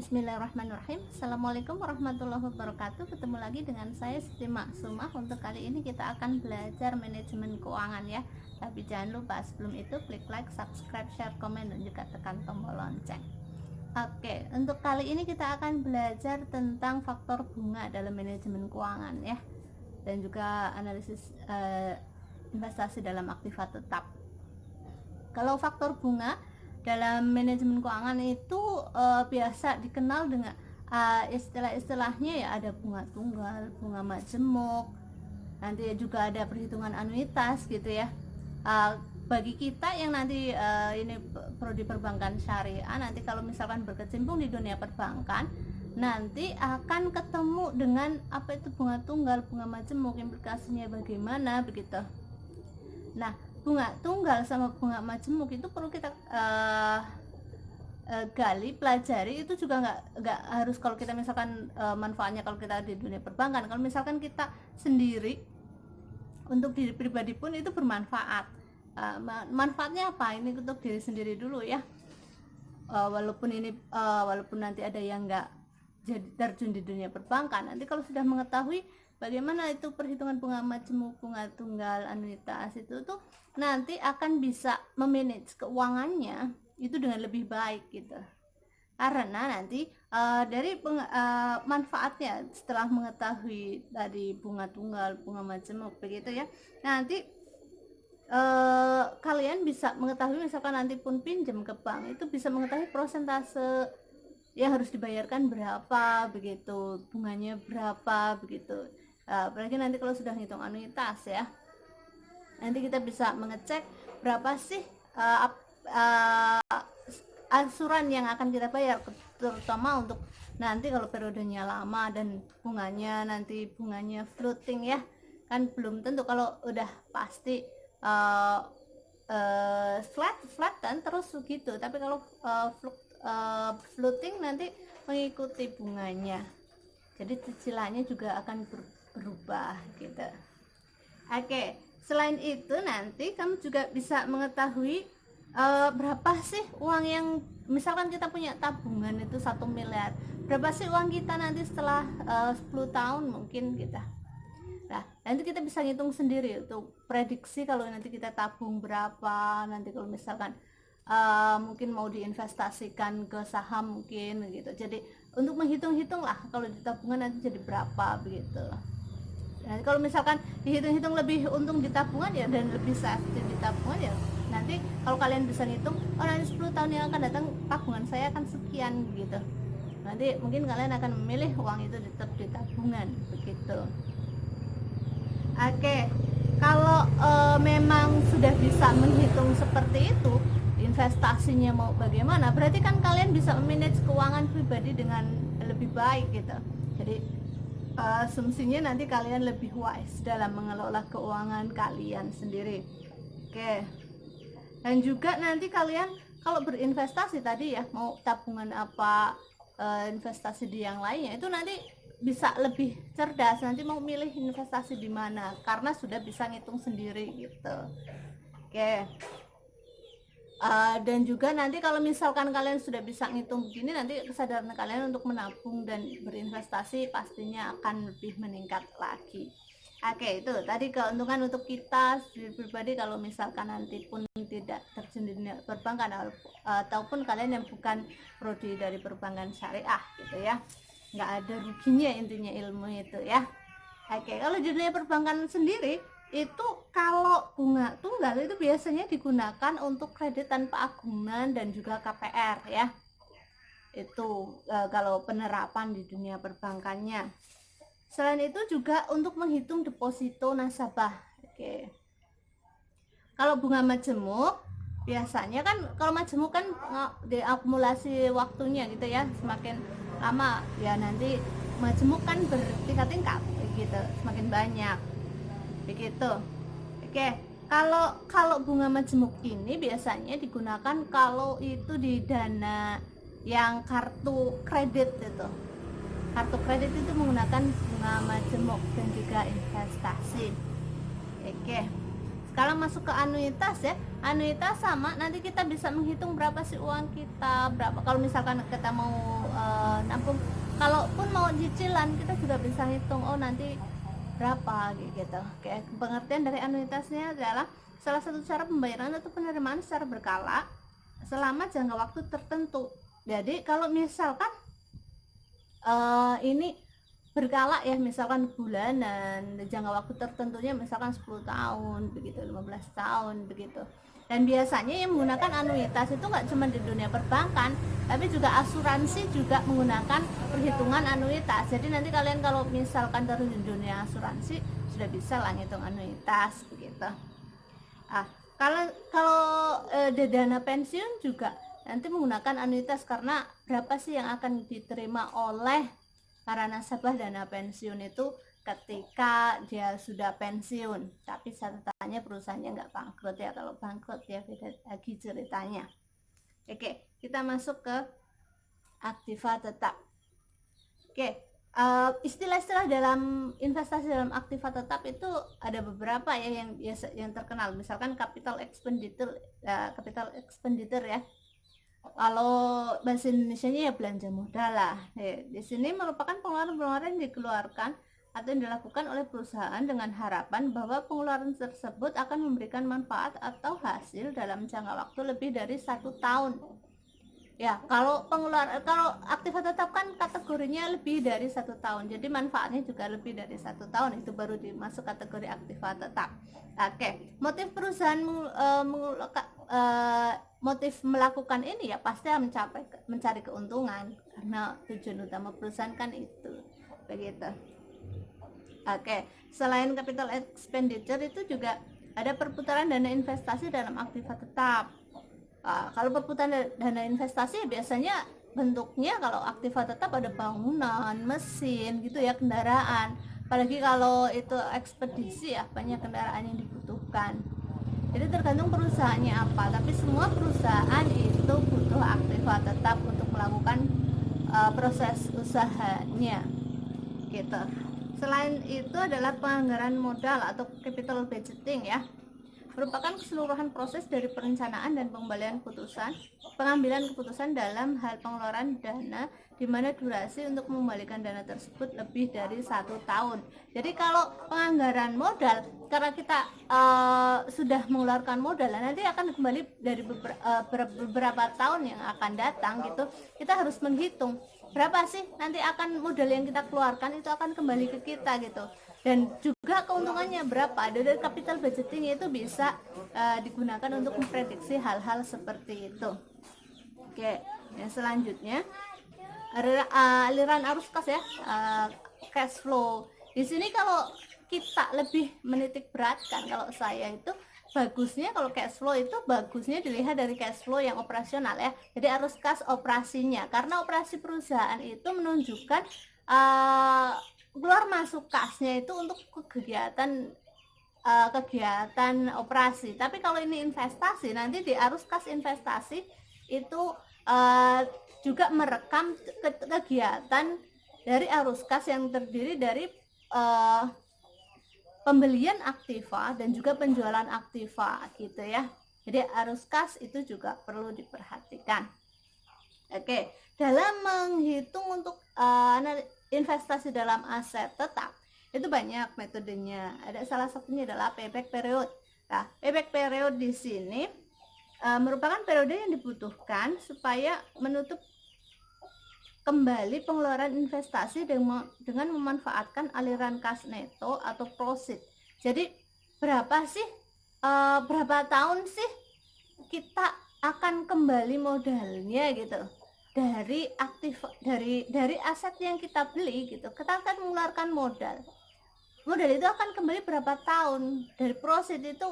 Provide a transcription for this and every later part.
Bismillahirrahmanirrahim. Assalamualaikum warahmatullahi wabarakatuh. Ketemu lagi dengan saya Siti Maksumah. Untuk kali ini kita akan belajar manajemen keuangan ya. Tapi jangan lupa sebelum itu klik like, subscribe, share, komen, dan juga tekan tombol lonceng. Oke, untuk kali ini kita akan belajar tentang faktor bunga dalam manajemen keuangan ya, dan juga analisis investasi dalam aktiva tetap. Kalau faktor bunga dalam manajemen keuangan itu biasa dikenal dengan istilah-istilahnya ya, ada bunga tunggal, bunga majemuk, nanti juga ada perhitungan anuitas gitu ya. Bagi kita yang nanti ini prodi perbankan syariah, nanti kalau misalkan berkecimpung di dunia perbankan, nanti akan ketemu dengan apa itu bunga tunggal, bunga majemuk, implikasinya bagaimana begitu. Nah, bunga tunggal sama bunga majemuk itu perlu kita gali, pelajari. Itu juga nggak harus kalau kita misalkan manfaatnya kalau kita di dunia perbankan. Kalau misalkan kita sendiri untuk diri pribadi pun itu bermanfaat. Manfaatnya apa? Ini untuk diri sendiri dulu ya. Walaupun nanti ada yang nggak jadi terjun di dunia perbankan, nanti kalau sudah mengetahui bagaimana itu perhitungan bunga majemuk, bunga tunggal, anuitas, itu tuh nanti akan bisa memanage keuangannya itu dengan lebih baik gitu. Karena nanti dari manfaatnya setelah mengetahui tadi bunga tunggal, bunga majemuk begitu ya, nanti kalian bisa mengetahui, misalkan nanti pun pinjam ke bank, itu bisa mengetahui prosentase yang harus dibayarkan berapa begitu, bunganya berapa begitu. Apalagi nanti kalau sudah ngitung anuitas ya, nanti kita bisa mengecek berapa sih asuran yang akan kita bayar, terutama untuk nanti kalau periodenya lama dan bunganya floating ya, kan belum tentu. Kalau udah pasti flat kan terus begitu, tapi kalau floating nanti mengikuti bunganya, jadi cicilannya juga akan berubah gitu. Oke, selain itu nanti kamu juga bisa mengetahui berapa sih uang yang misalkan kita punya tabungan itu 1 miliar, berapa sih uang kita nanti setelah 10 tahun mungkin kita. Nah, nanti kita bisa ngitung sendiri untuk prediksi kalau nanti kita tabung berapa, nanti kalau misalkan mungkin mau diinvestasikan ke saham mungkin gitu. Jadi untuk menghitung-hitung lah kalau di tabungan nanti jadi berapa begitu. Nah, kalau misalkan dihitung-hitung lebih untung di tabungan ya, dan lebih safety di tabungan ya, nanti kalau kalian bisa ngitung, oh nanti 10 tahun yang akan datang tabungan saya akan sekian gitu. Nanti mungkin kalian akan memilih uang itu tetap di tabungan begitu. Oke, kalau memang sudah bisa menghitung seperti itu, investasinya mau bagaimana, berarti kan kalian bisa manage keuangan pribadi dengan lebih baik gitu. Jadi asumsinya nanti kalian lebih wise dalam mengelola keuangan kalian sendiri. Oke, dan juga nanti kalian kalau berinvestasi tadi ya, mau tabungan apa, investasi di yang lainnya, itu nanti bisa lebih cerdas nanti mau milih investasi di mana, karena sudah bisa ngitung sendiri gitu. Oke. Dan juga nanti kalau misalkan kalian sudah bisa ngitung begini, nanti kesadaran kalian untuk menabung dan berinvestasi pastinya akan lebih meningkat lagi. Oke, itu tadi keuntungan untuk kita pribadi kalau misalkan nanti pun tidak terjun di dunia perbankan ataupun kalian yang bukan prodi dari perbankan syariah gitu ya, nggak ada ruginya intinya ilmu itu ya. Oke, kalau di dunia perbankan sendiri itu kalau bunga tunggal itu biasanya digunakan untuk kredit tanpa agunan dan juga KPR ya. Itu kalau penerapan di dunia perbankannya. Selain itu juga untuk menghitung deposito nasabah. Oke. Kalau bunga majemuk biasanya kan, kalau majemuk kan diakumulasi waktunya gitu ya, semakin lama ya nanti majemuk kan bertingkat-tingkat gitu, semakin banyak begitu. Oke, kalau bunga majemuk ini biasanya digunakan kalau itu di dana yang kartu kredit itu. Kartu kredit itu menggunakan bunga majemuk dan juga investasi. Oke. Kalau masuk ke anuitas ya, anuitas sama, nanti kita bisa menghitung berapa sih uang kita, berapa kalau misalkan kita mau nabung, kalaupun mau cicilan kita juga bisa hitung, oh nanti berapa gitu. Oke, pengertian dari anuitasnya adalah salah satu cara pembayaran atau penerimaan secara berkala selama jangka waktu tertentu. Jadi kalau misalkan ini berkala ya, misalkan bulanan, jangka waktu tertentunya misalkan 10 tahun begitu, 15 tahun begitu. Dan biasanya yang menggunakan anuitas itu nggak cuma di dunia perbankan, tapi juga asuransi juga menggunakan perhitungan anuitas. Jadi nanti kalian kalau misalkan terus di dunia asuransi sudah bisa lah ngitung anuitas begitu. Kalau dana pensiun juga nanti menggunakan anuitas, karena berapa sih yang akan diterima oleh para nasabah dana pensiun itu ketika dia sudah pensiun. Tapi catatannya perusahaannya nggak bangkrut ya, kalau bangkrut ya beda lagi ceritanya. Oke, kita masuk ke aktiva tetap. Oke, istilah-istilah dalam investasi dalam aktiva tetap itu ada beberapa ya yang terkenal, misalkan capital expenditure ya. Kalau bahasa Indonesianya ya belanja modal lah. Di sini merupakan pengeluaran-pengeluaran yang dikeluarkan atau yang dilakukan oleh perusahaan dengan harapan bahwa pengeluaran tersebut akan memberikan manfaat atau hasil dalam jangka waktu lebih dari 1 tahun. Ya, kalau aktiva tetap kan kategorinya lebih dari 1 tahun, jadi manfaatnya juga lebih dari 1 tahun, itu baru dimasuk kategori aktiva tetap. Oke, motif perusahaan motif melakukan ini ya pasti mencari keuntungan, karena tujuan utama perusahaan kan itu begitu. Oke, selain capital expenditure itu juga ada perputaran dana investasi dalam aktiva tetap. Kalau perputaran dana investasi biasanya bentuknya kalau aktiva tetap ada bangunan, mesin gitu ya, kendaraan. Apalagi kalau itu ekspedisi ya, banyak kendaraan yang dibutuhkan. Jadi tergantung perusahaannya apa, tapi semua perusahaan itu butuh aktiva tetap untuk melakukan proses usahanya gitu. Selain itu adalah penganggaran modal atau capital budgeting ya, merupakan keseluruhan proses dari perencanaan dan pengambilan keputusan dalam hal pengeluaran dana, di mana durasi untuk mengembalikan dana tersebut lebih dari 1 tahun. Jadi kalau penganggaran modal, karena kita sudah mengeluarkan modal, nanti akan kembali dari beberapa tahun yang akan datang gitu. Kita harus menghitung berapa sih nanti akan modal yang kita keluarkan itu akan kembali ke kita gitu, dan juga keuntungannya berapa. Dari capital budgeting itu bisa digunakan untuk memprediksi hal-hal seperti itu. Oke, yang selanjutnya aliran arus kas ya, cash flow. Di sini kalau kita lebih menitik beratkan, kalau saya itu bagusnya kalau cash flow itu bagusnya dilihat dari cash flow yang operasional ya. Jadi arus kas operasinya, karena operasi perusahaan itu menunjukkan keluar masuk kasnya itu untuk kegiatan operasi. Tapi kalau ini investasi, nanti di arus kas investasi itu juga merekam kegiatan dari arus kas yang terdiri dari pembelian aktiva dan juga penjualan aktiva gitu ya. Jadi arus kas itu juga perlu diperhatikan. Oke, dalam menghitung untuk investasi dalam aset tetap itu banyak metodenya. Ada salah satunya adalah payback period. Nah, payback period di sini merupakan periode yang dibutuhkan supaya menutup kembali pengeluaran investasi dengan memanfaatkan aliran kas neto atau proceed. Jadi berapa tahun sih kita akan kembali modalnya gitu dari dari aset yang kita beli gitu. Kita akan mengeluarkan modal itu akan kembali berapa tahun. Dari proceed itu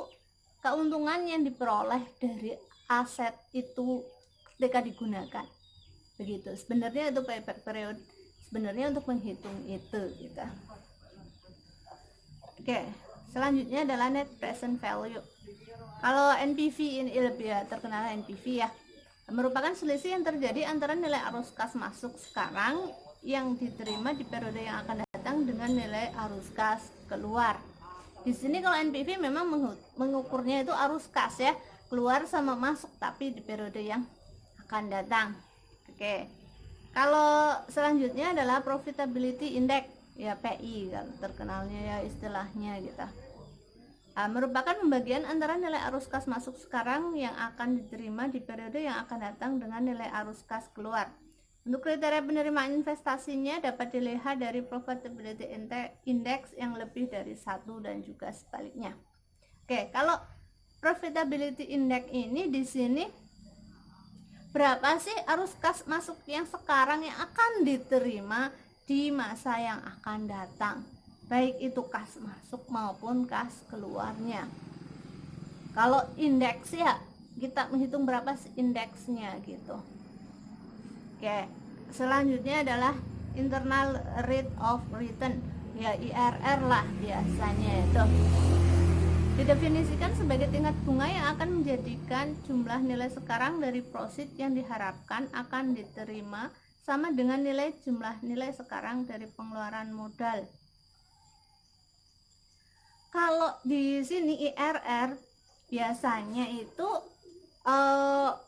keuntungan yang diperoleh dari aset itu ketika digunakan. Begitu. Sebenarnya itu payback period sebenarnya untuk menghitung itu gitu. Oke, selanjutnya adalah net present value. Kalau NPV ini lebih terkenal NPV ya, merupakan selisih yang terjadi antara nilai arus kas masuk sekarang yang diterima di periode yang akan datang dengan nilai arus kas keluar. Di sini kalau NPV memang mengukurnya itu arus kas ya, keluar sama masuk, tapi di periode yang akan datang. Oke. Kalau selanjutnya adalah profitability index, ya PI kalau terkenalnya ya istilahnya gitu. Merupakan pembagian antara nilai arus kas masuk sekarang yang akan diterima di periode yang akan datang dengan nilai arus kas keluar. Untuk kriteria penerimaan investasinya dapat dilihat dari profitability index yang lebih dari 1 dan juga sebaliknya. Oke, kalau profitability index ini di sini berapa sih arus kas masuk yang sekarang yang akan diterima di masa yang akan datang, baik itu kas masuk maupun kas keluarnya. Kalau indeks ya kita menghitung berapa sih indeksnya gitu. Oke, selanjutnya adalah internal rate of return, ya IRR lah biasanya itu. Didefinisikan sebagai tingkat bunga yang akan menjadikan jumlah nilai sekarang dari prosit yang diharapkan akan diterima sama dengan nilai jumlah nilai sekarang dari pengeluaran modal. Kalau di sini IRR biasanya itu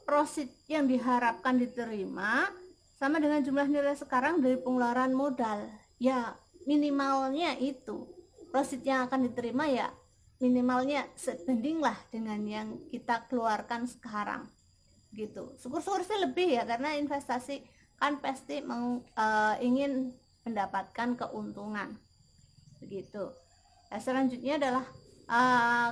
prosit yang diharapkan diterima sama dengan jumlah nilai sekarang dari pengeluaran modal. Ya minimalnya itu prosit yang akan diterima ya minimalnya sebanding lah dengan yang kita keluarkan sekarang gitu. Syukur-syukur sih lebih ya, karena investasi kan pasti ingin mendapatkan keuntungan begitu. Selanjutnya adalah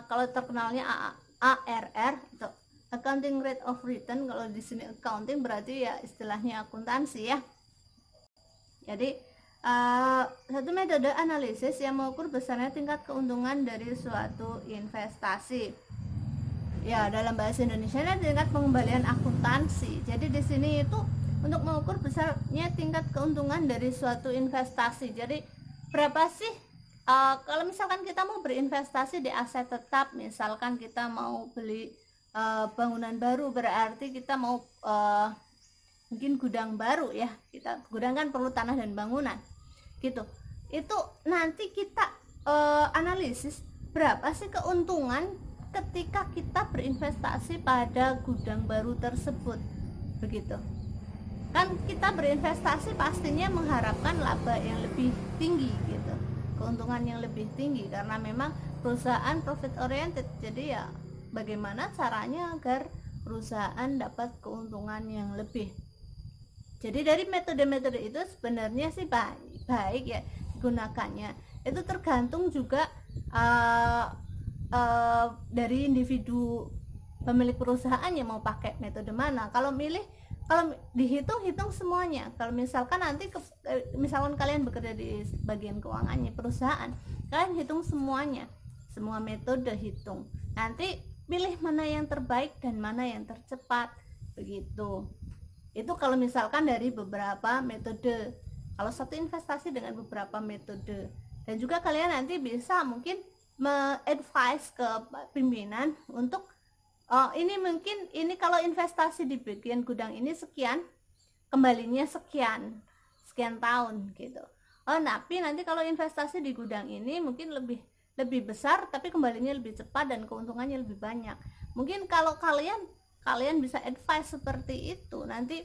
kalau terkenalnya ARR atau accounting rate of return. Kalau di sini accounting berarti ya istilahnya akuntansi ya. Jadi satu metode analisis yang mengukur besarnya tingkat keuntungan dari suatu investasi. Ya, dalam bahasa Indonesia tingkat pengembalian akuntansi. Jadi di sini itu untuk mengukur besarnya tingkat keuntungan dari suatu investasi. Jadi berapa sih kalau misalkan kita mau berinvestasi di aset tetap, misalkan kita mau beli bangunan baru, berarti kita mau mungkin gudang baru ya, kita gudang kan perlu tanah dan bangunan gitu. Itu nanti kita analisis berapa sih keuntungan ketika kita berinvestasi pada gudang baru tersebut begitu. Kan kita berinvestasi pastinya mengharapkan laba yang lebih tinggi gitu, keuntungan yang lebih tinggi, karena memang perusahaan profit oriented. Jadi ya bagaimana caranya agar perusahaan dapat keuntungan yang lebih. Jadi dari metode-metode itu sebenarnya sih baik ya gunakannya. Itu tergantung juga dari individu pemilik perusahaan yang mau pakai metode mana. Kalau dihitung semuanya. Kalau misalkan nanti misalkan kalian bekerja di bagian keuangannya perusahaan, kalian hitung semuanya, semua metode hitung. Nanti pilih mana yang terbaik dan mana yang tercepat begitu. Itu kalau misalkan dari beberapa metode, kalau satu investasi dengan beberapa metode. Dan juga kalian nanti bisa mungkin me-advise ke pimpinan untuk ini kalau investasi di bagian gudang ini sekian, kembalinya sekian tahun gitu. Tapi nanti kalau investasi di gudang ini mungkin lebih besar tapi kembalinya lebih cepat dan keuntungannya lebih banyak. Mungkin kalau kalian bisa advice seperti itu, nanti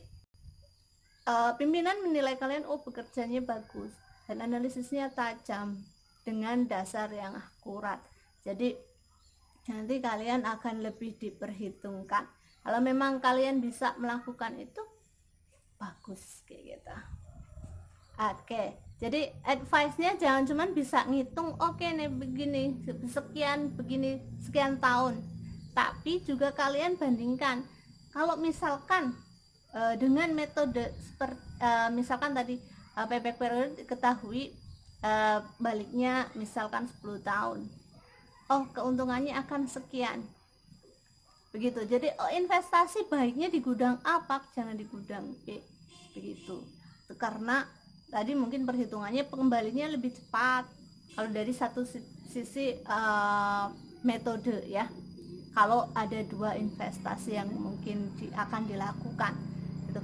pimpinan menilai kalian bekerjanya bagus dan analisisnya tajam dengan dasar yang akurat. Jadi nanti kalian akan lebih diperhitungkan. Kalau memang kalian bisa melakukan itu bagus kayak gitu. Oke, jadi advice-nya jangan cuma bisa ngitung nih begini sekian tahun, tapi juga kalian bandingkan. Kalau misalkan dengan metode seperti misalkan tadi payback period diketahui baliknya misalkan 10 tahun, keuntungannya akan sekian begitu. Jadi investasi baiknya di gudang A, jangan di gudang B begitu. Karena tadi mungkin perhitungannya pengembalinya lebih cepat kalau dari satu sisi metode ya. Kalau ada dua investasi yang mungkin akan dilakukan gitu.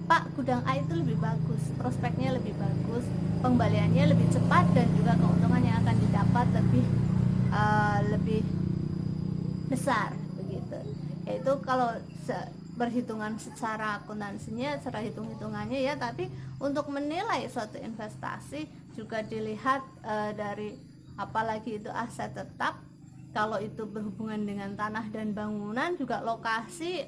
Pak, gudang A itu lebih bagus, prospeknya lebih bagus, pengembaliannya lebih cepat, dan juga keuntungan yang akan didapat lebih lebih besar begitu. Yaitu kalau berhitungan secara akuntansinya, secara hitung-hitungannya ya, tapi untuk menilai suatu investasi juga dilihat dari apalagi itu aset tetap. Kalau itu berhubungan dengan tanah dan bangunan, juga lokasi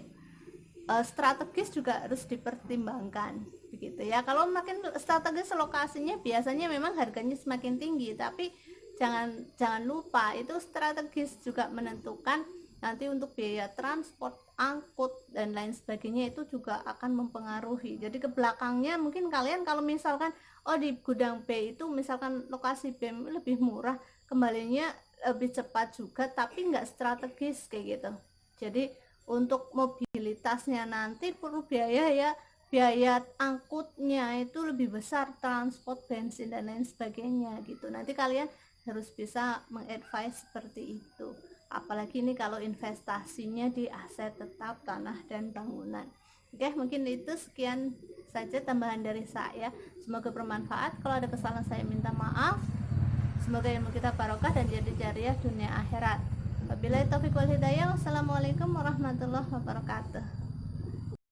strategis juga harus dipertimbangkan begitu ya. Kalau makin strategis lokasinya biasanya memang harganya semakin tinggi, tapi jangan lupa itu strategis juga menentukan nanti untuk biaya transport, angkut dan lain sebagainya, itu juga akan mempengaruhi. Jadi ke belakangnya mungkin kalian kalau misalkan di gudang B itu misalkan lokasi B lebih murah, kembalinya lebih cepat juga, tapi nggak strategis kayak gitu. Jadi untuk mobilitasnya nanti perlu biaya ya, biaya angkutnya itu lebih besar, transport, bensin dan lain sebagainya gitu. Nanti kalian harus bisa mengadvise seperti itu, apalagi ini kalau investasinya di aset tetap, tanah dan bangunan. Oke, mungkin itu sekian saja tambahan dari saya, semoga bermanfaat. Kalau ada kesalahan saya minta maaf. Semoga ilmu kita barokah dan jadi jariah dunia akhirat. Wabillahi taufiq wal hidayah. Wassalamualaikum warahmatullahi wabarakatuh.